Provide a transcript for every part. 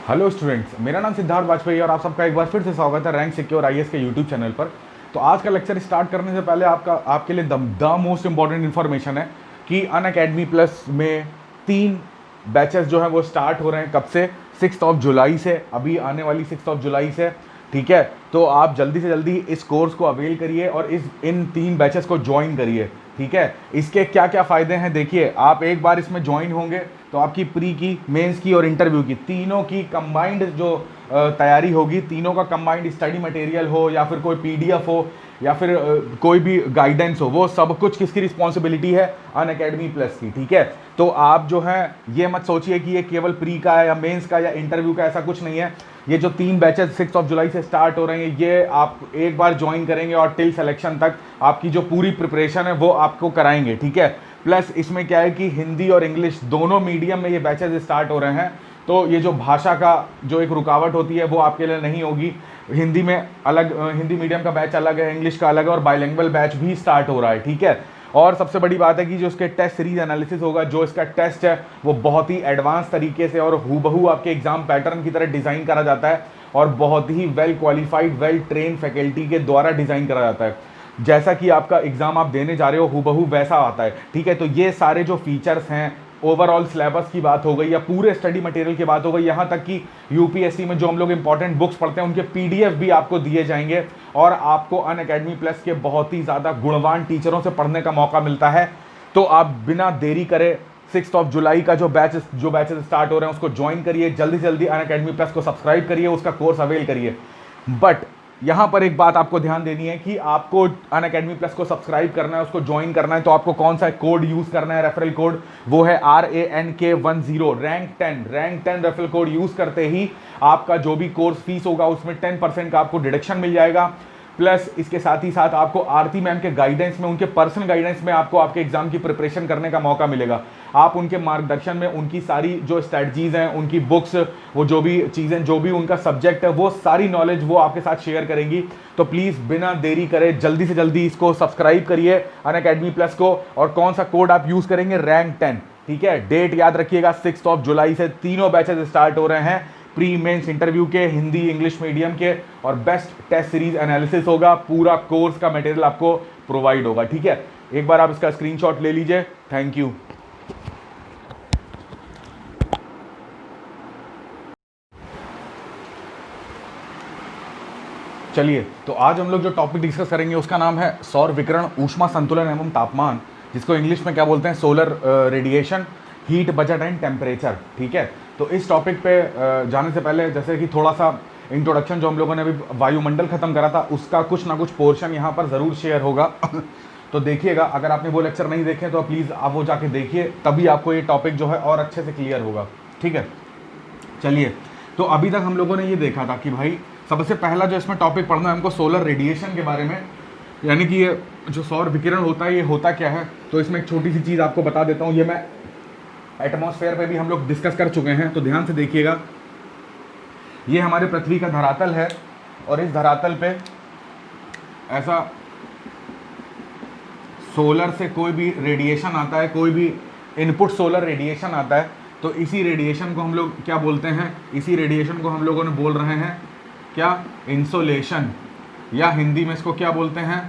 Hello students, मेरा नाम सिद्धार्थ वाजपेयी और आप सबका एक बार फिर से स्वागत है रैंक सिक्योर आईएएस के यूट्यूब चैनल पर। तो आज का लेक्चर स्टार्ट करने से पहले आपके लिए द मोस्ट इंपॉर्टेंट इन्फॉर्मेशन है कि अनअकैडमी प्लस में 3 बैचेस जो हैं वो स्टार्ट हो रहे हैं। कब से? 6 जुलाई से, अभी आने वाली 6 जुलाई से। ठीक है, तो आप जल्दी से जल्दी इस कोर्स को अवेल करिए और इन 3 बैचेस को ज्वाइन करिए। ठीक है, इसके क्या क्या फ़ायदे हैं देखिए। आप एक बार इसमें ज्वाइन होंगे तो आपकी प्री की, मेंस की और इंटरव्यू की, तीनों की कंबाइंड जो तैयारी होगी, तीनों का कंबाइंड स्टडी मटेरियल हो या फिर कोई पीडीएफ हो या फिर कोई भी गाइडेंस हो, वो सब कुछ किसकी रिस्पॉन्सिबिलिटी है? अनअकैडमी प्लस की। ठीक है, तो आप जो है ये मत सोचिए कि ये केवल प्री का है या मेंस का या इंटरव्यू का, ऐसा कुछ नहीं है। ये जो 3 बैचेस 6 जुलाई से स्टार्ट हो रहे हैं, ये आप एक बार ज्वाइन करेंगे और टिल सिलेक्शन तक आपकी जो पूरी प्रिपरेशन है वो आपको कराएंगे। ठीक है, प्लस इसमें क्या है कि हिंदी और इंग्लिश दोनों मीडियम में ये बैचेस स्टार्ट हो रहे हैं, तो ये जो भाषा का जो एक रुकावट होती है वो आपके लिए नहीं होगी। हिंदी में अलग, हिंदी मीडियम का बैच अलग है, इंग्लिश का अलग है और बाइलिंगुअल बैच भी स्टार्ट हो रहा है। ठीक है, और सबसे बड़ी बात है कि जो इसके टेस्ट सीरीज एनालिसिस होगा, जो इसका टेस्ट है वो बहुत ही एडवांस तरीके से और हूबहू आपके एग्जाम पैटर्न की तरह डिज़ाइन करा जाता है और बहुत ही well qualified, well train faculty के द्वारा डिज़ाइन करा जाता है। जैसा कि आपका एग्जाम आप देने जा रहे हो हूबहू वैसा आता है। ठीक है, तो ये सारे जो फीचर्स हैं, ओवरऑल सिलेबस की बात हो गई या पूरे स्टडी मटेरियल की बात हो गई, यहाँ तक कि यूपीएससी में जो हम लोग इंपॉर्टेंट बुक्स पढ़ते हैं उनके पीडीएफ भी आपको दिए जाएंगे और आपको अनअकैडमी प्लस के बहुत ही ज़्यादा गुणवान टीचरों से पढ़ने का मौका मिलता है। तो आप बिना देरी करे 6 जुलाई का जो बैचेस स्टार्ट हो रहे हैं उसको ज्वाइन करिए, जल्दी से जल्दी अनअकैडमी प्लस को सब्सक्राइब करिए, उसका कोर्स अवेल करिए। बट यहाँ पर एक बात आपको ध्यान देनी है कि आपको अनअकैडमी प्लस को सब्सक्राइब करना है, उसको ज्वाइन करना है, तो आपको कौन सा कोड यूज़ करना है? रेफरल कोड, वो है RANK10 rank 10 referral code use करते ही आपका जो भी कोर्स फीस होगा उसमें 10% का आपको डिडक्शन मिल जाएगा। प्लस इसके साथ ही साथ आपको आरती मैम के गाइडेंस में, उनके पर्सनल गाइडेंस में आपको आपके एग्जाम की प्रिपरेशन करने का मौका मिलेगा। आप उनके मार्गदर्शन में उनकी सारी जो स्ट्रैटेजीज हैं, उनकी बुक्स, वो जो भी चीज़ें, जो भी उनका सब्जेक्ट है, वो सारी नॉलेज वो आपके साथ शेयर करेंगी। तो प्लीज़ बिना देरी करे जल्दी से जल्दी इसको सब्सक्राइब करिए अनअकैडमी प्लस को। और कौन सा कोड आप यूज़ करेंगे? रैंक 10। ठीक है, डेट याद रखिएगा, 6 जुलाई से तीनों बैचेस स्टार्ट हो रहे हैं, प्री मेंस इंटरव्यू के, हिंदी इंग्लिश मीडियम के, और बेस्ट टेस्ट सीरीज एनालिसिस होगा। पूरा कोर्स का मटेरियल आपको प्रोवाइड होगा। ठीक है, एक बार आप इसका स्क्रीनशॉट ले लीजिए। Thank you. चलिए, तो आज हम लोग जो टॉपिक डिस्कस करेंगे उसका नाम है सौर विकिरण, ऊष्मा संतुलन एवं तापमान, जिसको इंग्लिश में क्या बोलते हैं? Solar radiation, heat budget and temperature. ठीक है, तो इस टॉपिक पे जाने से पहले जैसे कि थोड़ा सा इंट्रोडक्शन, जो हम लोगों ने अभी वायुमंडल खत्म करा था उसका कुछ ना कुछ पोर्शन यहाँ पर ज़रूर शेयर होगा। तो देखिएगा, अगर आपने वो लेक्चर नहीं देखे तो प्लीज़ आप वो जाके देखिए, तभी आपको ये टॉपिक जो है और अच्छे से क्लियर होगा। ठीक है, चलिए, तो अभी तक हम लोगों ने ये देखा था कि भाई सबसे पहला जो इसमें टॉपिक पढ़ना है हमको सोलर रेडिएशन के बारे में, यानी कि ये जो सौर विकिरण होता है ये होता क्या है। तो इसमें एक छोटी सी चीज़ आपको बता देता हूँ, ये मैं एटमॉस्फेयर पे भी हम लोग डिस्कस कर चुके हैं, तो ध्यान से देखिएगा। ये हमारे पृथ्वी का धरातल है और इस धरातल पे ऐसा सोलर से कोई भी रेडिएशन आता है, कोई भी इनपुट सोलर रेडिएशन आता है, तो इसी रेडिएशन को हम लोग क्या बोलते हैं? इसी रेडिएशन को हम लोगों ने बोल रहे हैं क्या? इंसोलेशन, या हिंदी में इसको क्या बोलते हैं?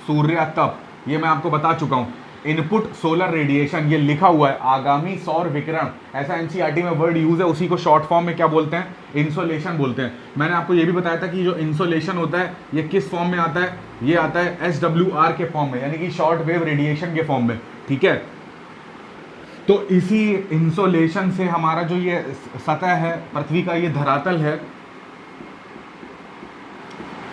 सूर्यातप। ये मैं आपको बता चुका हूँ। इनपुट सोलर रेडिएशन, ये लिखा हुआ है आगामी सौर विकिरण, ऐसा एनसीईआरटी में वर्ड यूज है, उसी को शॉर्ट फॉर्म में क्या बोलते हैं? इंसोलेशन बोलते हैं। मैंने आपको ये भी बताया था कि जो इंसोलेशन होता है ये किस फॉर्म में आता है? ये आता है SWR के फॉर्म में, यानी कि शॉर्ट वेव रेडिएशन के फॉर्म में। ठीक है, तो इसी इंसोलेशन से हमारा जो ये सतह है, पृथ्वी का ये धरातल है,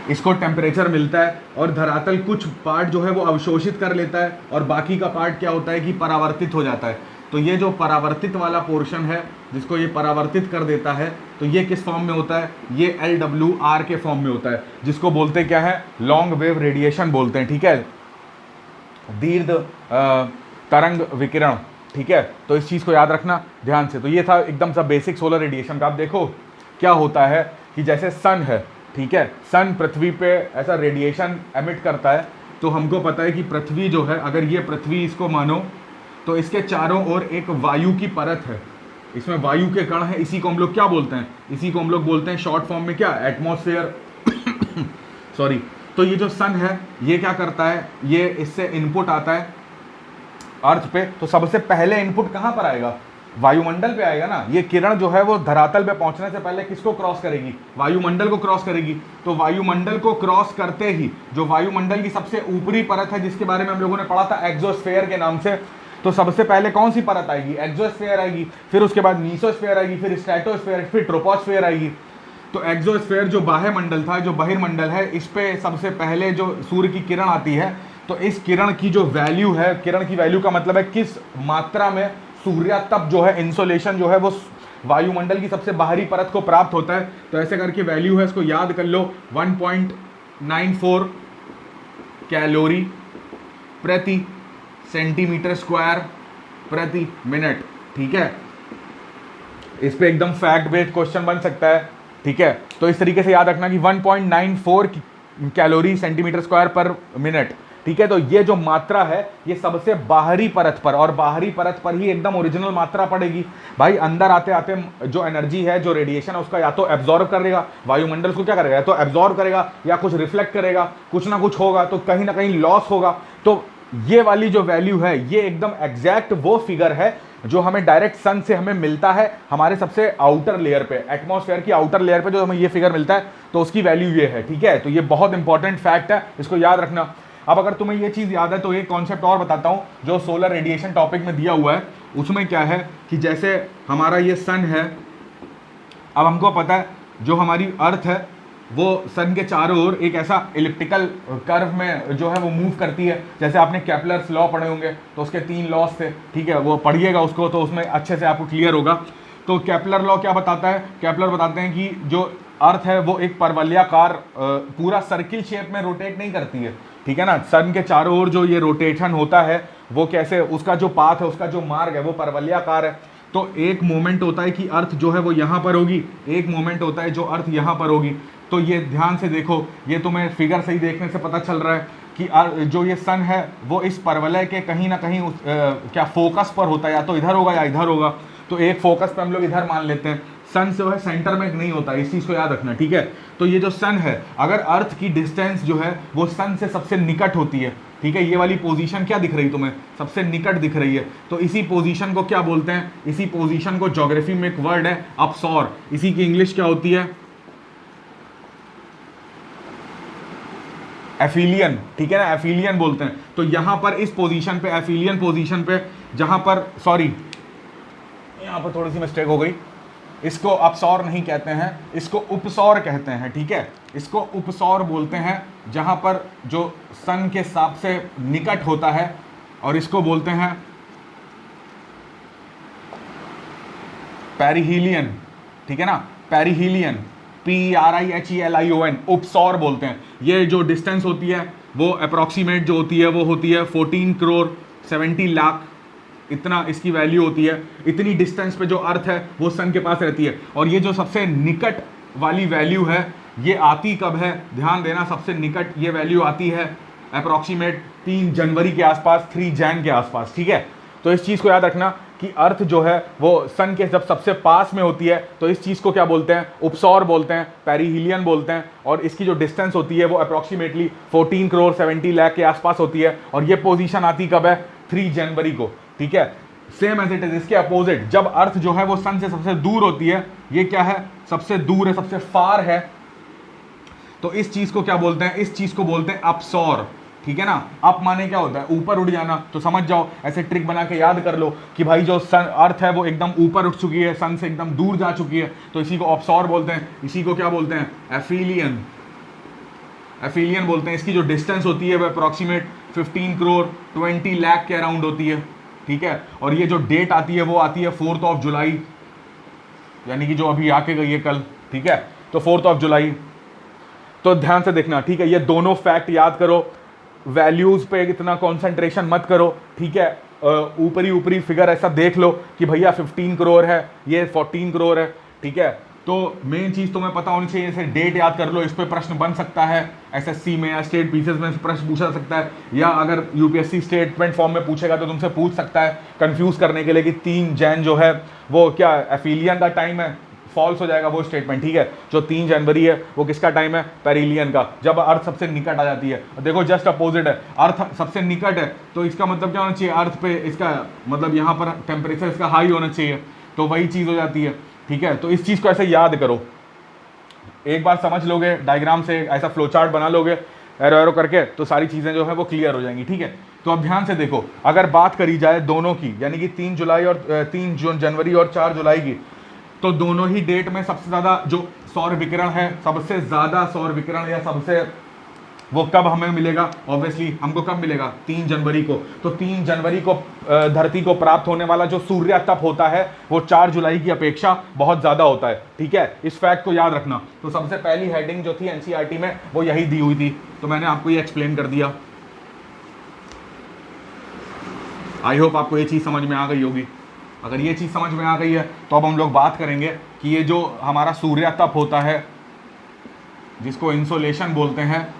इसको टेम्परेचर मिलता है और धरातल कुछ पार्ट जो है वो अवशोषित कर लेता है और बाकी का पार्ट क्या होता है कि परावर्तित हो जाता है। तो ये जो परावर्तित वाला पोर्शन है, जिसको ये परावर्तित कर देता है, तो ये किस फॉर्म में होता है? ये LWR के फॉर्म में होता है, जिसको बोलते क्या है? लॉन्ग वेव रेडिएशन बोलते हैं। ठीक है, दीर्घ तरंग विकिरण। ठीक है, तो इस चीज़ को याद रखना ध्यान से। तो ये था एकदम सा बेसिक सोलर रेडिएशन का। आप देखो क्या होता है कि जैसे सन है, ठीक है, सन पृथ्वी पे ऐसा रेडिएशन एमिट करता है, तो हमको पता है कि पृथ्वी जो है, अगर ये पृथ्वी इसको मानो तो इसके चारों ओर एक वायु की परत है। इसमें वायु के कण हैं, इसी को हम लोग क्या बोलते हैं, इसी को हम लोग बोलते हैं शॉर्ट फॉर्म में क्या, एटमॉस्फेयर। सॉरी। तो ये जो सन है ये क्या करता है, ये इससे इनपुट आता है अर्थ पे, तो सबसे पहले इनपुट कहां पर आएगा, वायुमंडल पे आएगा ना। ये किरण जो है वो धरातल पे पहुंचने से पहले किसको क्रॉस करेगी, वायुमंडल को क्रॉस करेगी। तो वायुमंडल को क्रॉस करते ही जो वायुमंडल की सबसे ऊपरी परत है, जिसके बारे में हम लोगों ने पढ़ा था एक्सोस्फेयर के नाम से, तो सबसे पहले कौन सी परत आएगी, एक्सोस्फेयर आएगी, फिर उसके बाद मीसोस्फेयर आएगी, फिर स्ट्रेटोस्फेयर, फिर ट्रोपोस्फेयर आएगी। तो एक्सोस्फेयर जो बाह्य मंडल था, जो बहिर्मंडल है, इस पे सबसे पहले जो सूर्य की किरण आती है, तो इस किरण की जो वैल्यू है, किरण की वैल्यू का मतलब है किस मात्रा में सूर्यातप जो है, इंसोलेशन जो है वो वायुमंडल की सबसे बाहरी परत को प्राप्त होता है। तो ऐसे करके वैल्यू है, इसको याद कर लो, 1.94 कैलोरी प्रति सेंटीमीटर स्क्वायर प्रति मिनट। ठीक है, इस पे एकदम फैक्ट बेस्ड क्वेश्चन बन सकता है। ठीक है, तो इस तरीके से याद रखना कि 1.94 कैलोरी सेंटीमीटर स्क्वायर पर मिनट। ठीक है, तो ये जो मात्रा है ये सबसे बाहरी परत पर, और बाहरी परत पर ही एकदम ओरिजिनल मात्रा पड़ेगी भाई। अंदर आते आते जो एनर्जी है, जो रेडिएशन है, उसका या तो एब्जॉर्ब करेगा वायुमंडल, उसको क्या करेगा, या तो एब्जॉर्ब करेगा या कुछ रिफ्लेक्ट करेगा, कुछ ना कुछ होगा, तो कहीं ना कहीं लॉस होगा। तो ये वाली जो वैल्यू है ये एकदम एग्जैक्ट वो फिगर है जो हमें डायरेक्ट सन से हमें मिलता है, हमारे सबसे आउटर लेयर पे, एटमॉस्फेयर की आउटर लेयर पे जो हमें ये फिगर मिलता है, तो उसकी वैल्यू ये है। ठीक है, तो ये बहुत इंपॉर्टेंट फैक्ट है, इसको याद रखना। अब अगर तुम्हें ये चीज़ याद है तो एक कॉन्सेप्ट और बताता हूँ जो सोलर रेडिएशन टॉपिक में दिया हुआ है। उसमें क्या है कि जैसे हमारा ये सन है, अब हमको पता है जो हमारी अर्थ है वो सन के चारों ओर एक ऐसा इलिप्टिकल कर्व में जो है वो मूव करती है। जैसे आपने केपलर्स लॉ पढ़े होंगे, तो उसके 3 लॉस थे। ठीक है, वो पढ़िएगा उसको, तो उसमें अच्छे से आपको क्लियर होगा। तो केपलर लॉ क्या बताता है, केपलर बताते हैं कि जो अर्थ है वो एक परवलयाकार पूरा सर्किल शेप में रोटेट नहीं करती है। ठीक है ना, सन के चारों ओर जो ये रोटेशन होता है वो कैसे, उसका जो पाथ है, उसका जो मार्ग है वो परवलयाकार है। तो एक मोमेंट होता है कि अर्थ जो है वो यहाँ पर होगी, एक मोमेंट होता है जो अर्थ यहाँ पर होगी। तो ये ध्यान से देखो, ये तुम्हें फिगर सही देखने से पता चल रहा है कि जो ये सन है वो इस परवलय के कहीं ना कहीं क्या फोकस पर होता है, या तो इधर होगा या इधर होगा। तो एक फोकस पे हम लोग इधर मान लेते हैं, सन जो है सेंटर में नहीं होता, इस चीज़ को याद रखना। ठीक है, तो ये जो सन है, अगर अर्थ की डिस्टेंस जो है वो सन से सबसे निकट होती है, ठीक है, ये वाली पोजीशन क्या दिख रही है तुम्हें, सबसे निकट दिख रही है, तो इसी पोजीशन को क्या बोलते हैं, इसी पोजीशन को ज्योग्राफी में एक वर्ड है अपसॉर, इसी की इंग्लिश क्या होती है, एफिलियन। ठीक है ना, एफिलियन बोलते हैं। तो यहां पर इस पोजीशन पे, एफिलियन पोजीशन पे, जहां पर, सॉरी यहां पर थोड़ी सी मिस्टेक हो गई, इसको अपसौर नहीं कहते हैं, इसको उपसौर कहते हैं। ठीक है, इसको उपसौर बोलते हैं, जहां पर जो सन के हिसाब से निकट होता है, और इसको बोलते हैं पेरिहीलियन। ठीक है ना, पेरिहीलियन, PERIHELION, उपसौर बोलते हैं। ये जो डिस्टेंस होती है वो अप्रॉक्सीमेट जो होती है वो होती है 14 करोड़ 70 लाख, इतना इसकी वैल्यू होती है। इतनी डिस्टेंस पे जो अर्थ है वो सन के पास रहती है। और ये जो सबसे निकट वाली वैल्यू है ये आती कब है, ध्यान देना, सबसे निकट ये वैल्यू आती है अप्रॉक्सीमेट 3 जनवरी के आसपास, 3 जैन के आसपास। ठीक है, तो इस चीज़ को याद रखना कि अर्थ जो है वो सन के जब सबसे पास में होती है तो इस चीज़ को क्या बोलते हैं, उपसौर बोलते हैं, पेरिहीलियन बोलते हैं। और इसकी जो डिस्टेंस होती है वो अप्रॉक्सीमेटली 14 करोड़ 70 लाख के आसपास होती है। और ये पोजीशन आती कब है, 3 जनवरी को। ठीक है, सेम एज इट इज, इसके अपोजिट जब अर्थ जो है वो सन से सबसे दूर होती है, ये क्या है, सबसे दूर है, सबसे फार है, तो इस चीज़ को क्या बोलते हैं, इस चीज़ को बोलते हैं अपसौर। ठीक है ना, अप माने क्या होता है, ऊपर उठ जाना। तो समझ जाओ, ऐसे ट्रिक बना के याद कर लो कि भाई जो सन अर्थ है वो एकदम ऊपर उठ चुकी है, सन से एकदम दूर जा चुकी है, तो इसी को अपसौर बोलते हैं। इसी को क्या बोलते हैं, एफिलियन, एफिलियन बोलते हैं। इसकी जो डिस्टेंस होती है वो अप्रॉक्सीमेट 15 करोड़ 20 लाख के अराउंड होती है। ठीक है, और ये जो डेट आती है वो आती है 4 जुलाई, यानी कि जो अभी आके गई है कल। ठीक है, तो 4 जुलाई। तो ध्यान से देखना, ठीक है, ये दोनों फैक्ट याद करो, वैल्यूज पे इतना कंसंट्रेशन मत करो। ठीक है, ऊपरी ऊपरी फिगर ऐसा देख लो कि भैया 15 करोड़ है, ये 14 करोड़ है। ठीक है, तो मेन चीज़ तुम्हें पता होनी चाहिए, जैसे डेट याद कर लो, इस पे प्रश्न बन सकता है एसएससी में या स्टेट पीसीएस में प्रश्न पूछा सकता है, या अगर यूपीएससी स्टेटमेंट फॉर्म में पूछेगा तो तुमसे पूछ सकता है कंफ्यूज करने के लिए कि 3 जैन जो है वो क्या एफिलियन का टाइम है, फॉल्स हो जाएगा वो स्टेटमेंट, ठीक है। जो 3 जनवरी है वो किसका टाइम है, पेरिलियन का, जब अर्थ सबसे निकट आ जाती है। देखो जस्ट अपोजिट है, अर्थ सबसे निकट है तो इसका मतलब क्या होना चाहिए, अर्थ पे इसका मतलब यहाँ पर टेम्परेचर इसका हाई होना चाहिए, तो वही चीज़ हो जाती है, ठीक है। तो इस चीज़ को ऐसे याद करो, एक बार समझ लोगे डायग्राम से, ऐसा फ्लो चार्ट बना लोगे एरो एरो करके, तो सारी चीज़ें जो है वो क्लियर हो जाएंगी, ठीक है। तो अब ध्यान से देखो, अगर बात करी जाए दोनों की, यानी कि 3 जुलाई और 3 जनवरी और 4 जुलाई की, तो दोनों ही डेट में सबसे ज़्यादा जो सौर विकिरण है, सबसे ज़्यादा सौर विकिरण या सबसे वो कब हमें मिलेगा, ऑब्वियसली हमको कब मिलेगा, 3 जनवरी को। तो 3 जनवरी को धरती को प्राप्त होने वाला जो सूर्य तप होता है वो 4 जुलाई की अपेक्षा बहुत ज़्यादा होता है, ठीक है। इस फैक्ट को याद रखना। तो सबसे पहली हेडिंग जो थी एनसीईआरटी में वो यही दी हुई थी, तो मैंने आपको ये एक्सप्लेन कर दिया। आई होप आपको ये चीज़ समझ में आ गई होगी। अगर ये चीज़ समझ में आ गई है तो अब हम लोग बात करेंगे कि ये जो हमारा सूर्य तप होता है, जिसको इंसोलेशन बोलते हैं,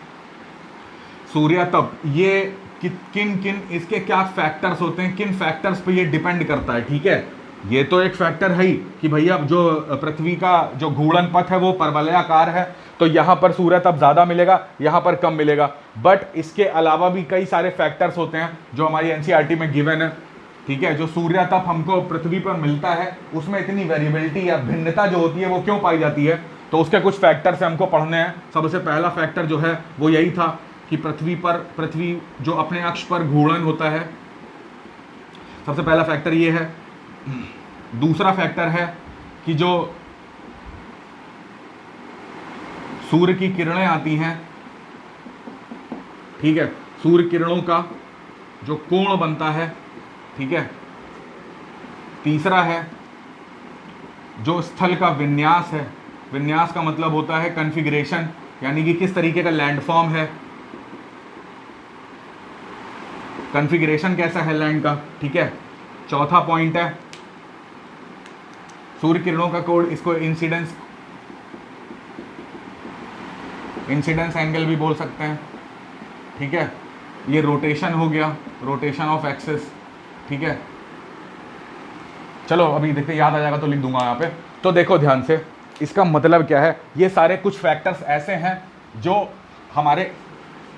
सूर्य तप, ये किन किन इसके क्या फैक्टर्स होते हैं, किन फैक्टर्स पे ये डिपेंड करता है, ठीक है। ये तो एक फैक्टर है ही कि भैया जो पृथ्वी का जो घूर्णन पथ है वो परवलयाकार है, तो यहाँ पर सूर्य तप ज़्यादा मिलेगा, यहाँ पर कम मिलेगा। बट इसके अलावा भी कई सारे फैक्टर्स होते हैं जो हमारी एनसीईआरटी में गिवन है, ठीक है। जो सूर्य तप हमको पृथ्वी पर मिलता है उसमें इतनी वेरिएबिलिटी या भिन्नता जो होती है वो क्यों पाई जाती है, तो उसके कुछ फैक्टर्स हमको पढ़ने हैं। सबसे पहला फैक्टर जो है वो यही था कि पृथ्वी जो अपने अक्ष पर घूर्णन होता है, सबसे पहला फैक्टर ये है। दूसरा फैक्टर है कि जो सूर्य की किरणें आती हैं, ठीक है, सूर्य किरणों का जो कोण बनता है, ठीक है। तीसरा है जो स्थल का विन्यास है, विन्यास का मतलब होता है कॉन्फ़िगरेशन, यानी कि किस तरीके का लैंडफॉर्म है, कॉन्फ़िगरेशन कैसा है लैंड का, ठीक है। चौथा पॉइंट है सूर्य किरणों का कोण, इसको इंसिडेंस एंगल भी बोल सकते हैं, ठीक है। ये रोटेशन हो गया, रोटेशन ऑफ एक्सिस, ठीक है। चलो अभी देखते, याद आ जाएगा तो लिख दूंगा यहाँ पे। तो देखो ध्यान से, इसका मतलब क्या है, ये सारे कुछ फैक्टर्स ऐसे हैं जो हमारे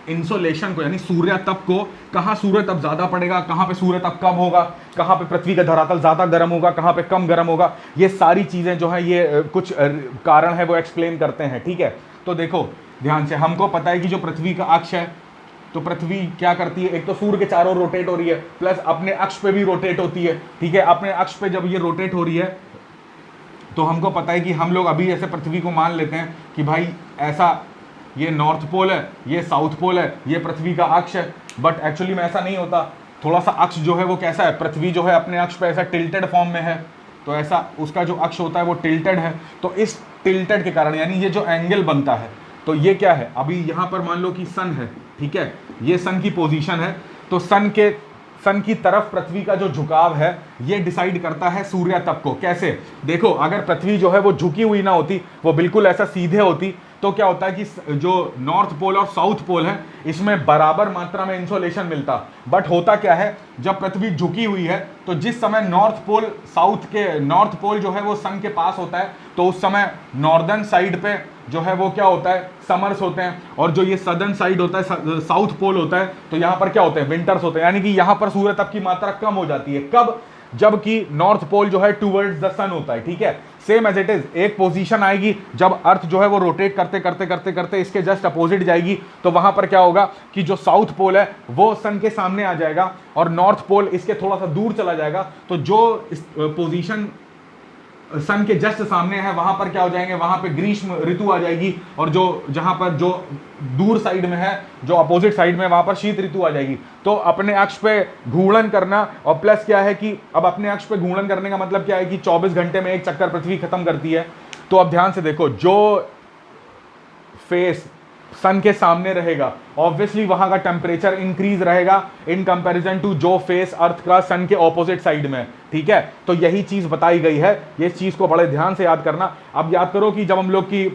इंसोलेशन को, यानी सूर्य तप को, कहाँ सूर्य तप ज़्यादा पड़ेगा, कहाँ पे सूर्य तप कम होगा, कहाँ पे पृथ्वी का धरातल ज़्यादा गर्म होगा, कहाँ पे कम गर्म होगा, ये सारी चीज़ें जो है ये कुछ कारण है वो एक्सप्लेन करते हैं, ठीक है। तो देखो ध्यान से, हमको पता है कि जो पृथ्वी का अक्ष है, तो पृथ्वी क्या करती है, एक तो सूर्य के चारों रोटेट हो रही है, प्लस अपने अक्ष पे भी रोटेट होती है, ठीक है। अपने अक्ष पे जब ये रोटेट हो रही है तो हमको पता है कि हम लोग अभी ऐसे पृथ्वी को मान लेते हैं कि भाई ऐसा ये नॉर्थ पोल है, ये साउथ पोल है, ये पृथ्वी का अक्ष है। बट एक्चुअली में ऐसा नहीं होता, थोड़ा सा अक्ष जो है वो कैसा है, पृथ्वी जो है अपने अक्ष पे ऐसा टिल्टेड फॉर्म में है, तो ऐसा उसका जो अक्ष होता है वो टिल्टेड है। तो इस टिल्टेड के कारण, यानी ये जो एंगल बनता है, तो ये क्या है, अभी यहाँ पर मान लो कि सन है, ठीक है, ये सन की पोजीशन है, तो सन की तरफ पृथ्वी का जो झुकाव है ये डिसाइड करता है सूर्य तप को। कैसे, देखो अगर पृथ्वी जो है वो झुकी हुई ना होती, वो बिल्कुल ऐसा सीधे होती, तो क्या होता है कि जो नॉर्थ पोल और साउथ पोल है इसमें बराबर मात्रा में इंसोलेशन मिलता। बट होता क्या है, जब पृथ्वी झुकी हुई है तो जिस समय नॉर्थ पोल जो है वो सन के पास होता है, तो उस समय नॉर्दर्न साइड पे जो है वो क्या होता है, समर्स होते हैं, और जो ये सदर्न साइड होता है, साउथ पोल होता है, तो यहाँ पर क्या होते हैं, विंटर्स होते हैं। यानी कि यहाँ पर सूर्य तप की मात्रा कम हो जाती है। कब, जबकि नॉर्थ पोल जो है टूवर्ड्स द सन होता है, ठीक है। सेम एज इट इज, एक पोजीशन आएगी जब अर्थ जो है वो रोटेट करते करते करते करते इसके जस्ट अपोजिट जाएगी, तो वहां पर क्या होगा कि जो साउथ पोल है वो सन के सामने आ जाएगा और नॉर्थ पोल इसके थोड़ा सा दूर चला जाएगा। तो जो पोजीशन सन के जस्ट सामने है वहां पर क्या हो जाएंगे, वहां पे ग्रीष्म ऋतु आ जाएगी, और जो जहां पर जो दूर साइड में है, जो अपोजिट साइड में, वहां पर शीत ऋतु आ जाएगी। तो अपने अक्ष पे घूर्णन करना, और प्लस क्या है कि अब अपने अक्ष पे घूर्णन करने का मतलब क्या है कि 24 घंटे में एक चक्कर पृथ्वी खत्म करती है। तो अब ध्यान से देखो, जो फेस सन के सामने रहेगा, ऑब्वियसली वहां का टेम्परेचर इंक्रीज रहेगा इन कंपैरिजन टू जो फेस अर्थ का सन के ऑपोजिट साइड में, ठीक है। तो यही चीज बताई गई है, ये चीज को बड़े ध्यान से याद करना। अब याद करो कि जब हम लोग की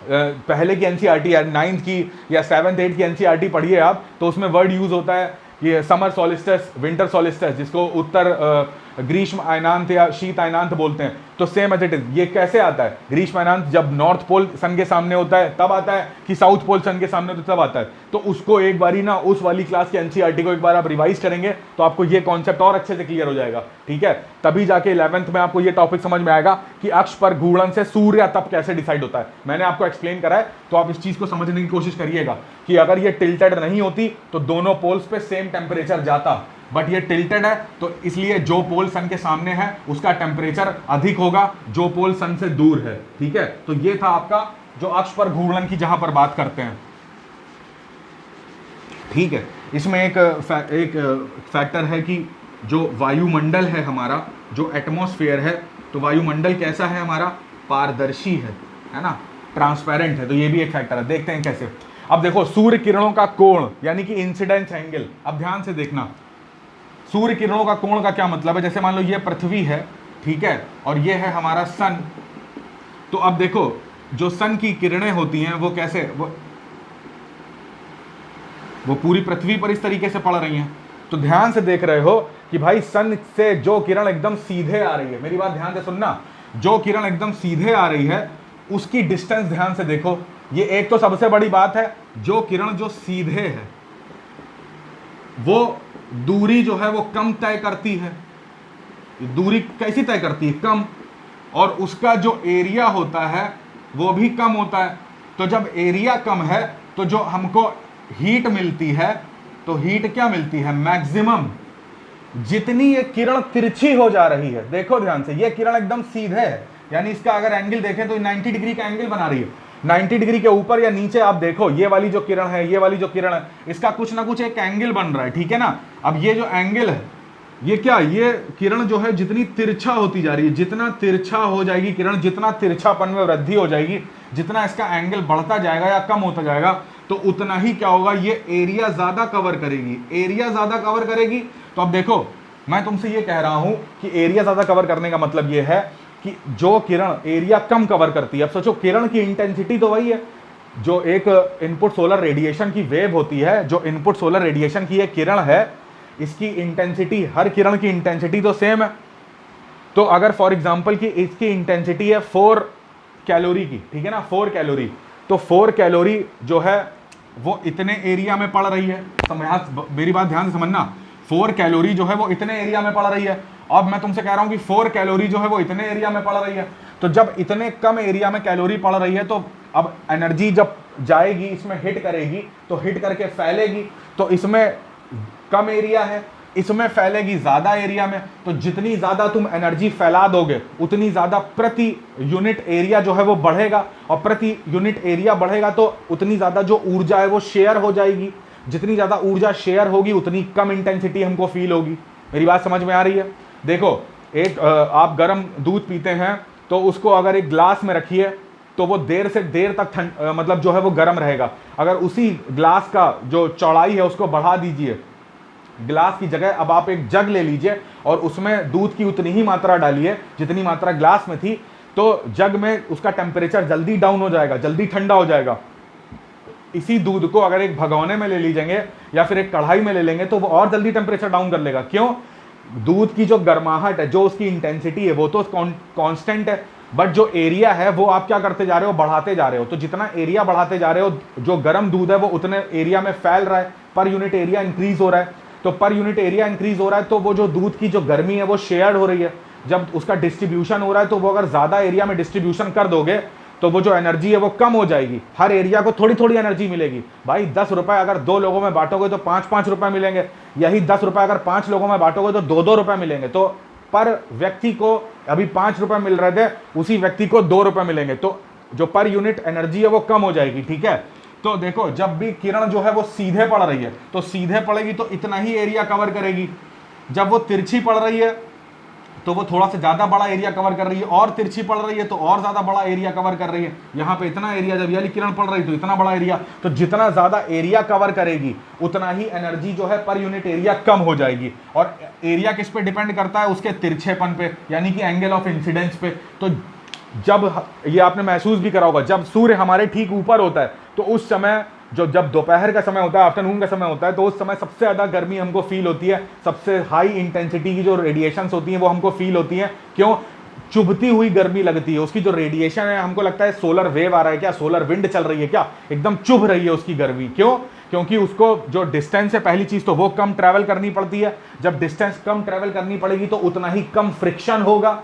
पहले की एनसीईआरटी या 9th की या 7th 8th की एनसीईआरटी पढ़िए आप, तो उसमें वर्ड यूज होता है ये समर सॉलिस्टिस, विंटर सॉलिस्टिस, जिसको उत्तर ग्रीष्म अयनांत या शीत अयनांत बोलते हैं। तो सेम एज इट इज, ये कैसे आता है? ग्रीष्म अयनांत जब नॉर्थ पोल सन के सामने होता है तब आता है, कि साउथ पोल सन के सामने होता है तब आता है? तो उसको एक बारी ना, उस वाली क्लास की एनसीईआरटी को एक बार आप रिवाइज करेंगे तो आपको ये कॉन्सेप्ट और अच्छे से क्लियर हो जाएगा, ठीक है। तभी जाके 11th में आपको ये टॉपिक समझ में आएगा कि अक्ष पर घूर्णन से सूर्य तप कैसे डिसाइड होता है। मैंने आपको एक्सप्लेन करा है, तो आप इस चीज को समझने की कोशिश करिएगा कि अगर ये टिल्टेड नहीं होती तो दोनों पोल्स पे सेम टेम्परेचर जाता, बट ये टिल्टेड है तो इसलिए जो पोल सन के सामने है उसका टेम्परेचर अधिक होगा जो पोल सन से दूर है, ठीक है। तो ये था आपका जो अक्ष पर घूर्णन की जहां पर बात करते हैं, ठीक है। इसमें एक फैक्टर है कि जो वायुमंडल है हमारा, जो एटमॉस्फेयर है, तो वायुमंडल कैसा है हमारा? पारदर्शी है ना, ट्रांसपेरेंट है। तो ये भी एक फैक्टर है, देखते हैं कैसे। अब देखो सूर्य किरणों का कोण यानी कि इंसिडेंस एंगल, अब ध्यान से देखना, सूर्य किरणों का कोण का क्या मतलब है? जैसे मान लो ये पृथ्वी है, ठीक है, और ये है हमारा सन। तो अब देखो जो सन की किरणें होती हैं वो कैसे, वो पूरी पृथ्वी पर इस तरीके से पड़ रही हैं। तो ध्यान से देख रहे हो कि भाई सन से जो किरण एकदम सीधे आ रही है, मेरी बात ध्यान से सुनना, जो किरण एकदम सीधे आ रही है उसकी डिस्टेंस ध्यान से देखो। ये एक तो सबसे बड़ी बात है, जो किरण जो सीधे है वो दूरी जो है वो कम तय करती है। दूरी कैसी तय करती है? कम, और उसका जो एरिया होता है वो भी कम होता है। तो जब एरिया कम है तो जो हमको हीट मिलती है, तो हीट क्या मिलती है? मैक्सिमम। जितनी ये किरण तिरछी हो जा रही है, देखो ध्यान से, ये किरण एकदम सीधे है, यानी इसका अगर एंगल देखें तो 90 डिग्री का एंगल बना रही है। 90 डिग्री के ऊपर या नीचे आप देखो, ये वाली जो किरण है, ये वाली जो किरण है, इसका कुछ ना कुछ एक एंगल बन रहा है, ठीक है ना। अब ये जो एंगल है, ये क्या, ये किरण जो है जितनी तिरछा होती जा रही है, जितना तिरछा हो जाएगी किरण, जितना तिरछापन में वृद्धि हो जाएगी, जितना इसका एंगल बढ़ता जाएगा या कम होता जाएगा, तो उतना ही क्या होगा, ये एरिया ज्यादा कवर करेगी। एरिया ज्यादा कवर करेगी, तो अब देखो मैं तुमसे ये कह रहा हूं कि एरिया ज्यादा कवर करने का मतलब ये है कि जो किरण एरिया कम कवर करती है, अब सोचो किरण की इंटेंसिटी तो वही है, जो एक इनपुट सोलर रेडिएशन की वेव होती है, जो इनपुट सोलर रेडिएशन की एक किरण है, इसकी इंटेंसिटी, हर किरण की इंटेंसिटी तो सेम है। तो अगर फॉर एग्जांपल की इसकी इंटेंसिटी है 4 कैलोरी की, ठीक है ना, 4 कैलोरी, तो 4 कैलोरी जो है वो इतने एरिया में पड़ रही है। मेरी बात ध्यान से समझना, 4 कैलोरी जो है वो इतने एरिया में पड़ रही है। अब मैं तुमसे कह रहा हूं कि 4 कैलोरी जो है वो इतने एरिया में पड़ रही है। तो जब इतने कम एरिया में कैलोरी पड़ रही है, तो अब एनर्जी जब जाएगी इसमें हिट करेगी, तो हिट करके फैलेगी, तो इसमें कम एरिया है, इसमें फैलेगी ज्यादा एरिया में। तो जितनी ज्यादा तुम एनर्जी फैला दोगे उतनी ज्यादा प्रति यूनिट एरिया जो है वो बढ़ेगा, और प्रति यूनिट एरिया बढ़ेगा तो उतनी ज्यादा जो ऊर्जा है वो शेयर हो जाएगी। जितनी ज्यादा ऊर्जा शेयर होगी उतनी कम इंटेंसिटी हमको फील होगी। मेरी बात समझ में आ रही है? देखो एक आप गर्म दूध पीते हैं तो उसको अगर एक ग्लास में रखिए तो वो देर से देर तक मतलब जो है वो गर्म रहेगा। अगर उसी ग्लास का जो चौड़ाई है उसको बढ़ा दीजिए, ग्लास की जगह अब आप एक जग ले लीजिए और उसमें दूध की उतनी ही मात्रा डालिए जितनी मात्रा ग्लास में थी, तो जग में उसका टेम्परेचर जल्दी डाउन हो जाएगा, जल्दी ठंडा हो जाएगा। इसी दूध को अगर एक भगोने में ले लीजिएंगे या फिर एक कढ़ाई में ले लेंगे तो वो और जल्दी टेम्परेचर डाउन कर लेगा। क्यों? दूध की जो गर्माहट है, जो उसकी इंटेंसिटी है वो तो कांस्टेंट है, बट जो एरिया है वो आप क्या करते जा रहे हो, बढ़ाते जा रहे हो। तो जितना एरिया बढ़ाते जा रहे हो, जो गर्म दूध है वो उतने एरिया में फैल रहा है, पर यूनिट एरिया इंक्रीज हो रहा है। तो पर यूनिट एरिया इंक्रीज हो रहा है तो वो जो दूध की जो गर्मी है वो शेयर्ड हो रही है। जब उसका डिस्ट्रीब्यूशन हो रहा है तो वो अगर ज्यादा एरिया में डिस्ट्रीब्यूशन कर दोगे तो वो जो एनर्जी है वो कम हो जाएगी। हर एरिया को थोड़ी थोड़ी एनर्जी मिलेगी। भाई 10 रुपए अगर 2 लोगों में बांटोगे तो 5-5 रुपए मिलेंगे, यही 10 रुपए अगर 5 लोगों में बांटोगे तो 2-2 रुपए मिलेंगे। तो पर व्यक्ति को अभी 5 रुपए मिल रहे थे, उसी व्यक्ति को 2 रुपए मिलेंगे, तो जो पर यूनिट एनर्जी है वो कम हो जाएगी। ठीक है, तो देखो जब भी किरण जो है वो सीधे पड़ रही है तो सीधे पड़ेगी तो इतना ही एरिया कवर करेगी। जब वो तिरछी पड़ रही है तो वो थोड़ा सा ज़्यादा बड़ा एरिया कवर कर रही है, और तिरछी पड़ रही है तो और ज़्यादा बड़ा एरिया कवर कर रही है। यहाँ पे इतना एरिया, जब ये वाली किरण पड़ रही है तो इतना बड़ा एरिया, तो जितना ज़्यादा एरिया कवर करेगी उतना ही एनर्जी जो है पर यूनिट एरिया कम हो जाएगी। और एरिया किस पे डिपेंड करता है? उसके तिरछेपन पे, यानी कि एंगल ऑफ इंसिडेंस पे। तो जब ये आपने महसूस भी करा होगा, जब सूर्य हमारे ठीक ऊपर होता है तो उस समय जब दोपहर का समय होता है, आफ्टरनून का समय होता है, तो उस समय सबसे ज़्यादा गर्मी हमको फील होती है, सबसे हाई इंटेंसिटी की जो रेडिएशंस होती हैं वो हमको फील होती हैं। क्यों? चुभती हुई गर्मी लगती है, उसकी जो रेडिएशन है हमको लगता है सोलर वेव आ रहा है क्या, सोलर विंड चल रही है क्या, एकदम चुभ रही है उसकी गर्मी। क्यों? क्योंकि उसको जो डिस्टेंस है, पहली चीज़ तो वो कम ट्रैवल करनी पड़ती है। जब डिस्टेंस कम ट्रैवल करनी पड़ेगी तो उतना ही कम फ्रिक्शन होगा,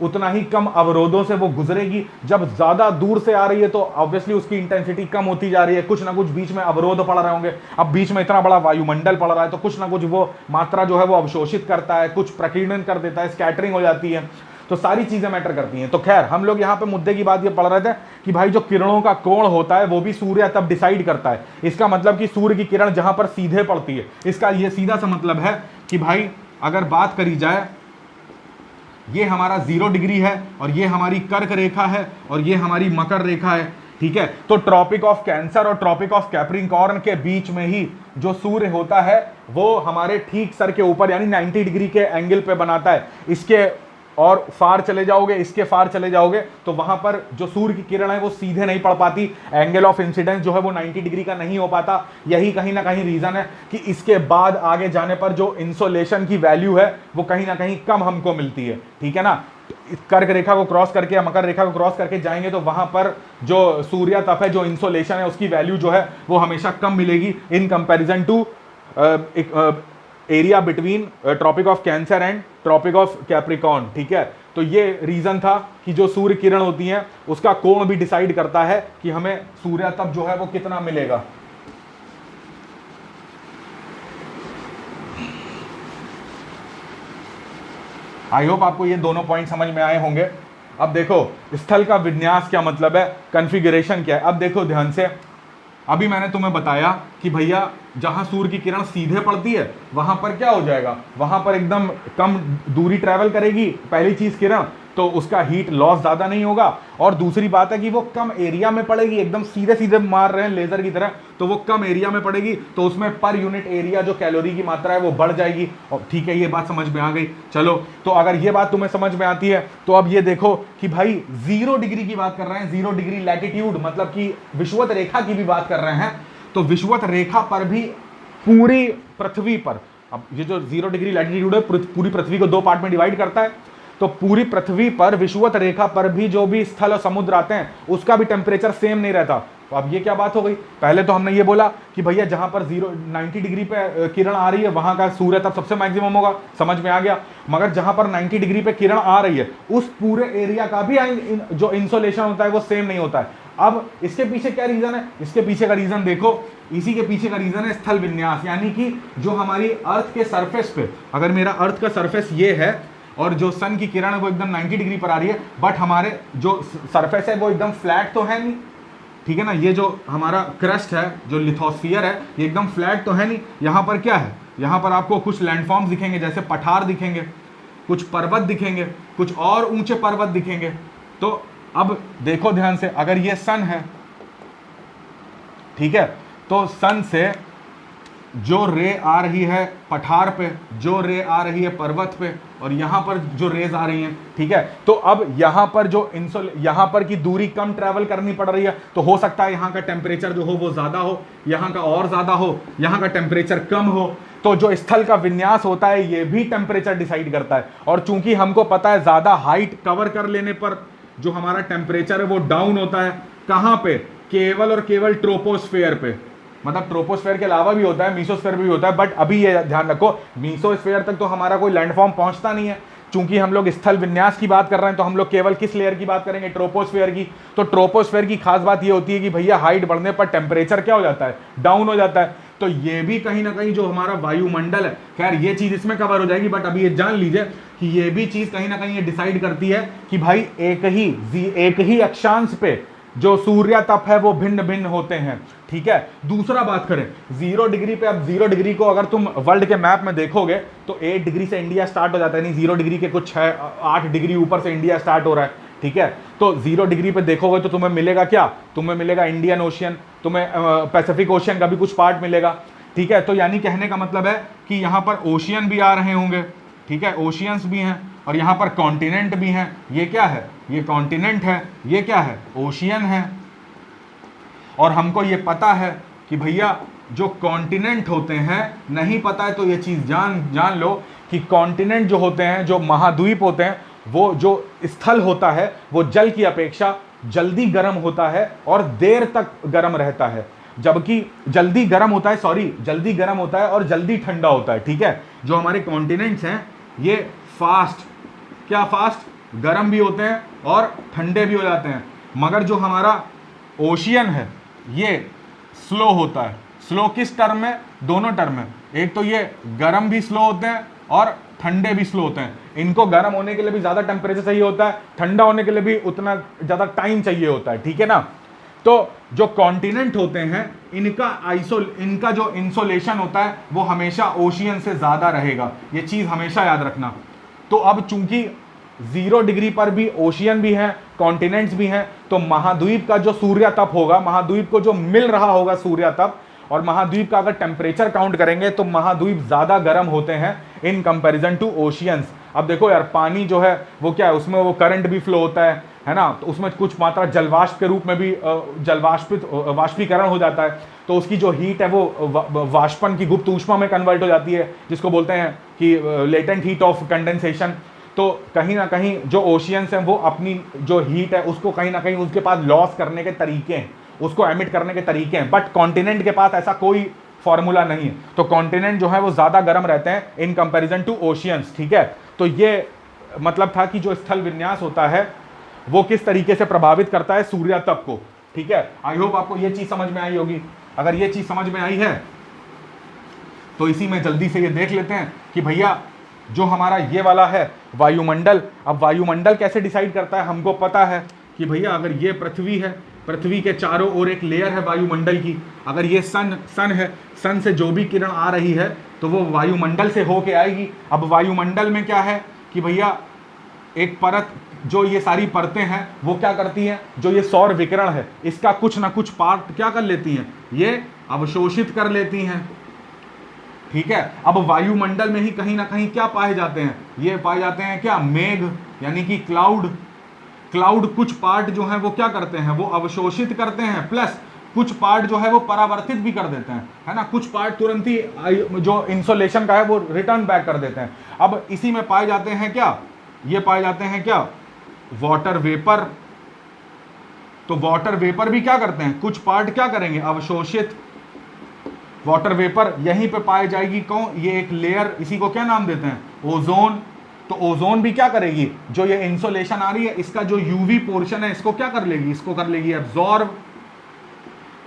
उतना ही कम अवरोधों से वो गुजरेगी। जब ज्यादा दूर से आ रही है तो ऑब्वियसली उसकी इंटेंसिटी कम होती जा रही है, कुछ ना कुछ बीच में अवरोध पड़ रहे होंगे। अब बीच में इतना बड़ा वायुमंडल पड़ रहा है तो कुछ ना कुछ वो मात्रा जो है वो अवशोषित करता है, कुछ प्रकीर्णन कर देता है, स्कैटरिंग हो जाती है, तो सारी चीजें मैटर करती हैं। तो खैर, हम लोग यहाँ पे मुद्दे की बात ये पढ़ रहे थे कि भाई जो किरणों का कोण होता है वो भी सूर्य तब डिसाइड करता है। इसका मतलब कि सूर्य की किरण जहां पर सीधे पड़ती है, इसका ये सीधा सा मतलब है कि भाई अगर बात करी जाए, ये हमारा 0 डिग्री है और ये हमारी कर्क रेखा है और ये हमारी मकर रेखा है, ठीक है। तो ट्रॉपिक ऑफ कैंसर और ट्रॉपिक ऑफ कैप्रिकॉर्न के बीच में ही जो सूर्य होता है वो हमारे ठीक सर के ऊपर, यानी 90 डिग्री के एंगल पे बनाता है। इसके और फार चले जाओगे, इसके फार चले जाओगे तो वहां पर जो सूर्य की किरण है वो सीधे नहीं पड़ पाती, एंगल ऑफ इंसिडेंस जो है वो 90 डिग्री का नहीं हो पाता। यही कहीं ना कहीं रीजन है कि इसके बाद आगे जाने पर जो इंसोलेशन की वैल्यू है वो कहीं ना कहीं कम हमको मिलती है, ठीक है ना। कर्क रेखा को क्रॉस करके या मकर रेखा को क्रॉस करके जाएंगे तो वहां पर जो सूर्य तप है, जो इंसोलेशन है, उसकी वैल्यू जो है वो हमेशा कम मिलेगी in comparison to area between Tropic of Cancer and Tropic of Capricorn, ठीक है। तो ये रीजन था कि जो सूर्य किरण होती हैं उसका कोण भी डिसाइड करता है कि हमें सूर्य तप जो है वो कितना मिलेगा। आई होप आपको ये दोनों पॉइंट समझ में आए होंगे। अब देखो स्थल का विन्यास क्या मतलब है, कॉन्फ़िगरेशन क्या है। अब देखो ध्यान से, अभी मैंने तुम्हें बताया कि भैया जहां सूर्य की किरण सीधे पड़ती है वहां पर क्या हो जाएगा, वहां पर एकदम कम दूरी ट्रैवल करेगी पहली चीज किरण, तो उसका हीट लॉस ज्यादा नहीं होगा। और दूसरी बात है कि वो कम एरिया में पड़ेगी, एकदम सीधे सीधे मार रहे हैं लेजर की तरह, तो वो कम एरिया में पड़ेगी, तो उसमें पर यूनिट एरिया जो कैलोरी की मात्रा है वो बढ़ जाएगी। और ठीक है, ये बात समझ में आ गई। चलो, तो अगर ये बात तुम्हें समझ में आती है तो अब ये देखो कि भाई 0 डिग्री की बात कर रहे हैं, 0 डिग्री लैटिट्यूड मतलब कि विषुवत रेखा की भी बात कर रहे हैं। तो विषुवत रेखा पर भी पूरी पृथ्वी पर, अब ये जो 0 डिग्री लैटिट्यूड है पूरी पृथ्वी को 2 पार्ट में डिवाइड करता है, तो पूरी पृथ्वी पर विषुवत रेखा पर भी जो भी स्थल और समुद्र आते हैं उसका भी टेम्परेचर सेम नहीं रहता। तो अब ये क्या बात हो गई, पहले तो हमने ये बोला कि भैया जहां पर 90 डिग्री पे किरण आ रही है वहां का सूर्य तप सबसे मैक्सिमम होगा, समझ में आ गया। मगर जहां पर 90 डिग्री पे किरण आ रही है उस पूरे एरिया का भी जो इंसोलेशन होता है वो सेम नहीं होता है। अब इसके पीछे क्या रीजन है, इसके पीछे का रीजन देखो, इसी के पीछे का रीजन है स्थल विन्यास। यानी कि जो हमारी अर्थ के सरफेस पे, अगर मेरा अर्थ का सरफेस ये है और जो सन की किरण है वो एकदम 90 डिग्री पर आ रही है, बट हमारे जो सरफेस है वो एकदम फ्लैट तो है नहीं, ठीक है ना। ये जो हमारा क्रस्ट है, जो लिथोस्फियर है, ये एकदम फ्लैट तो है नहीं। यहाँ पर क्या है, यहाँ पर आपको कुछ लैंडफॉर्म्स दिखेंगे, जैसे पठार दिखेंगे, कुछ पर्वत दिखेंगे, कुछ और ऊंचे पर्वत दिखेंगे। तो अब देखो ध्यान से, अगर ये सन है, ठीक है, तो सन से जो रे आ रही है पठार पे, जो रे आ रही है पर्वत पे, और यहाँ पर जो रेज आ रही हैं, ठीक है। तो अब यहाँ पर जो यहाँ पर की दूरी कम ट्रैवल करनी पड़ रही है, तो हो सकता है यहाँ का टेम्परेचर जो हो वो ज़्यादा हो, यहाँ का और ज़्यादा हो, यहाँ का टेम्परेचर कम हो। तो जो स्थल का विन्यास होता है ये भी टेम्परेचर डिसाइड करता है। और चूंकि हमको पता है ज़्यादा हाइट कवर कर लेने पर जो हमारा टेम्परेचर है वो डाउन होता है, कहाँ पे, केवल और केवल ट्रोपोस्फेयर पे। मतलब ट्रोपोस्फेयर के अलावा भी होता है, मीसोस्फेयर भी होता है, बट अभी ये ध्यान रखो मीसोस्फेयर तक तो हमारा कोई लैंडफॉर्म पहुंचता नहीं है। चूंकि हम लोग स्थल विन्यास की बात कर रहे हैं तो हम लोग केवल किस लेयर की बात करेंगे, ट्रोपोस्फेयर की। तो ट्रोपोस्फेयर की खास बात ये होती है कि भैया हाइट बढ़ने पर टेम्परेचर क्या हो जाता है, डाउन हो जाता है। तो ये भी कहीं ना कहीं जो हमारा वायुमंडल है, खैर ये चीज इसमें कवर हो जाएगी, बट अभी ये जान लीजिए कि ये भी चीज कहीं ना कहीं ये डिसाइड करती है कि भाई एक ही अक्षांश पे जो सूर्य तप है वो भिन्न भिन्न होते हैं, ठीक है। दूसरा बात करें 0 डिग्री पे, अब 0 डिग्री को अगर तुम वर्ल्ड के मैप में देखोगे तो 8 डिग्री से इंडिया स्टार्ट हो जाता है, नहीं 0 डिग्री के कुछ 8 डिग्री ऊपर से इंडिया स्टार्ट हो रहा है, ठीक है। तो 0 डिग्री पे देखोगे तो तुम्हें मिलेगा क्या, तुम्हें मिलेगा इंडियन ओशियन, तुम्हें पैसिफिक ओशियन का भी कुछ पार्ट मिलेगा, ठीक है। तो यानी कहने का मतलब है कि यहाँ पर ओशियन भी आ रहे होंगे, ठीक है, ओशियंस भी हैं, और यहाँ पर कॉन्टिनेंट भी हैं। ये क्या है, ये कॉन्टिनेंट है, ये क्या है, ओशियन है। और हमको ये पता है कि भैया जो कॉन्टिनेंट होते हैं, नहीं पता है तो ये चीज़ जान लो कि कॉन्टिनेंट जो होते हैं, जो महाद्वीप होते हैं, वो जो स्थल होता है वो जल की अपेक्षा जल्दी गर्म होता है और देर तक गर्म रहता है, जबकि जल्दी गर्म होता है, जल्दी गर्म होता है और जल्दी ठंडा होता है, ठीक है। जो हमारे कॉन्टिनेंट्स हैं ये फास्ट गर्म भी होते हैं और ठंडे भी हो जाते हैं, मगर जो हमारा ओशियन है ये स्लो होता है। स्लो किस टर्म में, दोनों टर्म में, एक तो ये गर्म भी स्लो होते हैं और ठंडे भी स्लो होते हैं। इनको गर्म होने के लिए भी ज़्यादा टेम्परेचर चाहिए होता है, ठंडा होने के लिए भी उतना ज़्यादा टाइम चाहिए होता है, ठीक है ना। तो जो कॉन्टिनेंट होते हैं इनका जो इंसोलेशन होता है वो हमेशा ओशियन से ज़्यादा रहेगा, ये चीज़ हमेशा याद रखना। तो अब चूंकि 0 डिग्री पर भी ओशियन भी हैं, कॉन्टिनेंट्स भी हैं, तो महाद्वीप का जो सूर्य तप होगा, महाद्वीप को जो मिल रहा होगा सूर्य तप, और महाद्वीप का अगर टेम्परेचर काउंट करेंगे तो महाद्वीप ज़्यादा गर्म होते हैं इन कंपैरिजन टू ओशियंस। अब देखो यार, पानी जो है वो क्या है, उसमें वो करंट भी फ्लो होता है ना, तो उसमें कुछ मात्रा जलवाष्प के रूप में भी वाष्पीकरण हो जाता है, तो उसकी जो हीट है वो वाष्पन की गुप्त ऊष्मा में कन्वर्ट हो जाती है, जिसको बोलते हैं कि लेटेंट हीट ऑफ कंडेंसेशन। तो कहीं ना कहीं जो ओशियंस हैं वो अपनी जो हीट है उसको कहीं ना कहीं उसके पास लॉस करने के तरीके हैं, उसको एमिट करने के तरीके हैं, बट कॉन्टिनेंट के पास ऐसा कोई फॉर्मूला नहीं है। तो कॉन्टिनेंट जो है वो ज़्यादा गर्म रहते हैं इन कंपैरिजन टू ओशियंस, ठीक है। तो ये मतलब था कि जो स्थल विन्यास होता है वो किस तरीके से प्रभावित करता है सूर्य तप को, ठीक है। आई होप आपको ये चीज़ समझ में आई होगी। अगर ये चीज़ समझ में आई है तो इसी में जल्दी से ये देख लेते हैं कि भैया जो हमारा ये वाला है वायुमंडल, अब वायुमंडल कैसे डिसाइड करता है, हमको पता है कि भैया अगर ये पृथ्वी है, पृथ्वी के चारों ओर एक लेयर है वायुमंडल की, अगर ये सन है, सन से जो भी किरण आ रही है तो वो वायुमंडल से होके आएगी। अब वायुमंडल में क्या है कि भैया एक परत, जो ये सारी परतें हैं वो क्या करती हैं, जो ये सौर विकिरण है इसका कुछ ना कुछ पार्ट क्या कर लेती हैं, ये अवशोषित कर लेती हैं, ठीक है। अब वायुमंडल में ही कहीं ना कहीं क्या पाए जाते हैं, ये पाए जाते हैं क्या, मेघ, यानी कि क्लाउड कुछ पार्ट जो है वो क्या करते हैं, वो अवशोषित करते हैं, प्लस कुछ पार्ट जो है वो परावर्तित भी कर देते हैं, है ना, कुछ पार्ट तुरंत ही जो इंसोलेशन का है वो रिटर्न बैक कर देते हैं। अब इसी में पाए जाते हैं क्या, ये पाए जाते हैं क्या, वाटर वेपर। तो वाटर वेपर भी क्या करते हैं, कुछ पार्ट क्या करेंगे, अवशोषित। वाटर वेपर यहीं पे पाई जाएगी, कौन, ये एक लेयर, इसी को क्या नाम देते हैं, ओजोन। तो ओजोन भी क्या करेगी, जो ये इंसोलेशन आ रही है इसका जो यूवी पोर्शन है इसको क्या कर लेगी, इसको कर लेगी एब्जॉर्ब।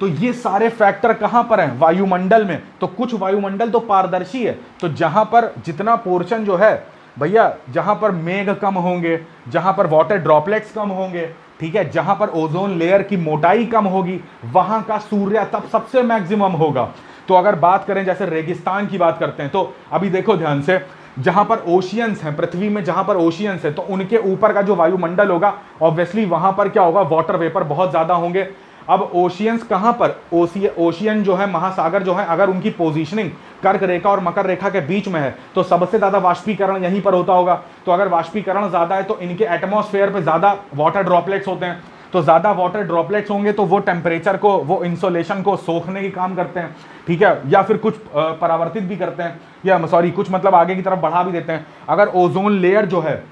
तो ये सारे फैक्टर कहां पर हैं, वायुमंडल में। तो कुछ वायुमंडल तो पारदर्शी है, तो जहां पर जितना पोर्शन जो है भैया, जहां पर मेघ कम होंगे, जहां पर वाटर ड्रॉपलेट्स कम होंगे, ठीक है, जहां पर ओजोन लेयर की मोटाई कम होगी, वहां का सूर्य तप सबसे मैक्सिमम होगा। तो अगर बात करें जैसे रेगिस्तान की बात करते हैं, तो अभी देखो ध्यान से, जहां पर ओशियंस हैं, पृथ्वी में जहां पर ओशियंस है, तो उनके ऊपर का जो वायुमंडल होगा ऑब्वियसली वहां पर क्या होगा, वाटर वेपर बहुत ज्यादा होंगे। अब ओशियंस कहां पर, ओशियन जो है, महासागर जो है, अगर उनकी पोजीशनिंग कर्क रेखा और मकर रेखा के बीच में है तो सबसे ज्यादा वाष्पीकरण यहीं पर होता होगा। तो अगर वाष्पीकरण ज्यादा है तो इनके एटमॉस्फेयर पे ज्यादा वाटर ड्रॉपलेट्स होते हैं, तो ज्यादा वाटर ड्रॉपलेट्स होंगे तो वो टेम्परेचर को, वो इंसोलेशन को सोखने की काम करते हैं, ठीक है, या फिर कुछ परावर्तित भी करते हैं, या सॉरी कुछ मतलब आगे की तरफ बढ़ा भी देते हैं। अगर ओजोन लेयर जो है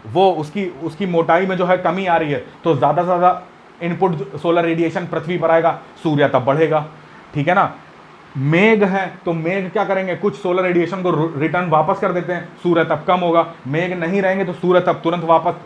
वो उसकी मोटाई में जो है कमी आ रही है तो ज्यादा से ज्यादा इनपुट सोलर रेडिएशन पृथ्वी पर आएगा, सूर्य तब बढ़ेगा, ठीक है ना। मेघ है तो मेघ क्या करेंगे, कुछ सोलर रेडिएशन को रिटर्न वापस कर देते हैं, सूर्य तप कम होगा। मेघ नहीं रहेंगे तो सूर्य तप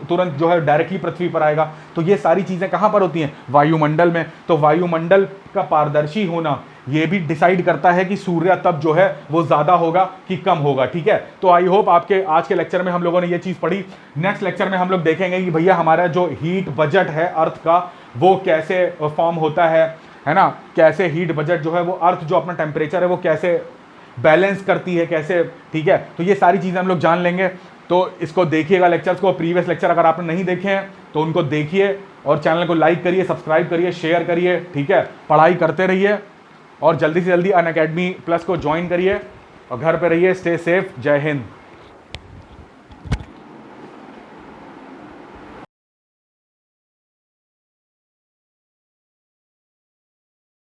तुरंत जो है डायरेक्टली पृथ्वी पर आएगा। तो ये सारी चीजें कहां पर होती हैं, वायुमंडल में। तो वायुमंडल का पारदर्शी होना ये भी डिसाइड करता है कि सूर्य तप जो है वो ज्यादा होगा कि कम होगा, ठीक है। तो आई होप आपके आज के लेक्चर में हम लोगों ने ये चीज पढ़ी। नेक्स्ट लेक्चर में हम लोग देखेंगे कि भैया हमारा जो हीट बजट है अर्थ का वो कैसे फॉर्म होता है ना, कैसे हीट बजट जो है वो अर्थ जो अपना टेम्परेचर है वो कैसे बैलेंस करती है कैसे, ठीक है। तो ये सारी चीज़ें हम लोग जान लेंगे। तो इसको देखिएगा लेक्चर्स को, प्रीवियस लेक्चर अगर आपने नहीं देखे हैं तो उनको देखिए, और चैनल को लाइक करिए, सब्सक्राइब करिए, शेयर करिए, ठीक है। पढ़ाई करते रहिए और जल्दी से जल्दी अनअकैडमी प्लस को ज्वाइन करिए और घर पे रहिए। Stay safe. जय हिंद।